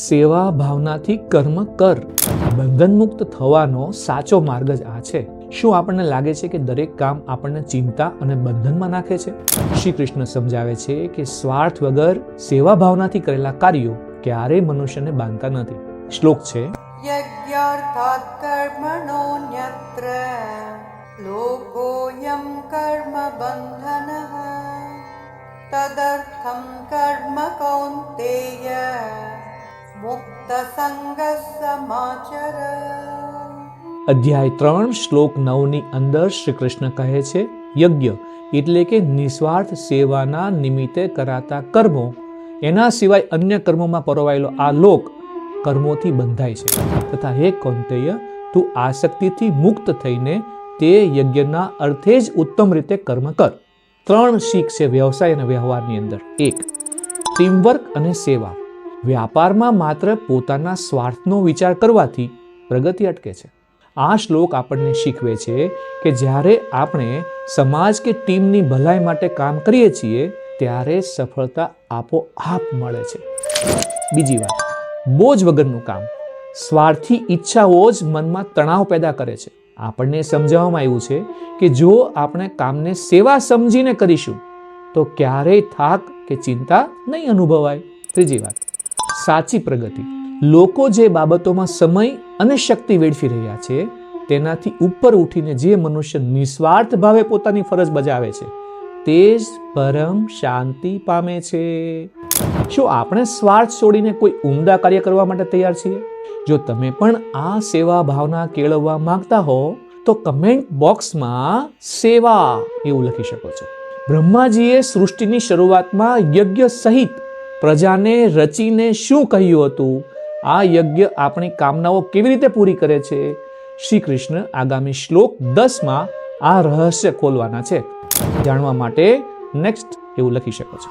સેવા ભાવનાથી કર્મ કર. બંધન મુક્ત થવાનો સાચો માર્ગ જ આ છે. શું આપણને લાગે છે કે દરેક કામ આપણને ચિંતા અને બંધનમાં નાખે છે? શ્રી કૃષ્ણ સમજાવે છે કે સ્વાર્થ વગર સેવા ભાવનાથી કરેલા કાર્યો ક્યારેય મનુષ્યને બાંધતા નથી. શ્લોક છે, યજ્ઞાર્થાત કર્મણોન્યત્ર લોકોયમ કર્મ બંધનઃ તદર્થમ કર્મ કૌન્તેય મુક્ત સંગસ્સ સમાચર. અધ્યાય 3 શ્લોક 9 ની અંદર શ્રી કૃષ્ણ કહે છે, યજ્ઞ એટલે કે નિસ્વાર્થ સેવાના નિમિત્તે કરાતા કર્મો, એના સિવાય અન્ય કર્મોમાં પરોવાયેલો આ લોક કર્મોથી બંધાય છે. તથા હે કૌંતેય, તું આસક્તિથી મુક્ત થઈને તે યજ્ઞના અર્થે જ ઉત્તમ રીતે કર્મ કર. 3 શીખ છે વ્યવસાય અને વ્યવહારની અંદર. 1. ટીમવર્ક અને સેવા. વ્યાપારમાં માત્ર પોતાના સ્વાર્થનો વિચાર કરવાથી પ્રગતિ અટકે છે. આ શ્લોક આપણને શીખવે છે કે જ્યારે આપણે સમાજ કે ટીમની ભલાઈ માટે કામ કરીએ છીએ ત્યારે સફળતા આપોઆપ મળે છે. બીજી વાત, બોજ વગરનું કામ. સ્વાર્થી ઈચ્છાઓ જ મનમાં તણાવ પેદા કરે છે. આપણને સમજાવવામાં આવ્યું છે કે જો આપણે કામને સેવા સમજીને કરીશું તો ક્યારેય થાક કે ચિંતા નહીં અનુભવાય. ત્રીજી વાત, સાચી પ્રગતિ. લોકો જે બાબતોમાં સમય અને શક્તિ વેડફી રહ્યા છે તેનાથી ઉપર ઉઠીને જે મનુષ્ય નિસ્વાર્થ ભાવે પોતાની ફરજ બજાવે છે તે જ પરમ શાંતિ પામે છે. શું આપણે સ્વાર્થ છોડીને કોઈ ઉમદા કાર્ય કરવા માટે તૈયાર છીએ? જો તમે પણ આ સેવા ભાવના કેળવવા માંગતા હો તો કમેન્ટ બોક્સમાં સેવા એવું લખી શકો છો. બ્રહ્માજીએ સૃષ્ટિની શરૂઆતમાં યજ્ઞ સહિત પ્રજાને રચીને શું કહ્યું હતું? આ યજ્ઞ આપણી કામનાઓ કેવી રીતે પૂરી કરે છે? શ્રી કૃષ્ણ આગામી શ્લોક 10માં આ રહસ્ય ખોલવાના છે. જાણવા માટે નેક્સ્ટ એવું લખી શકો છો.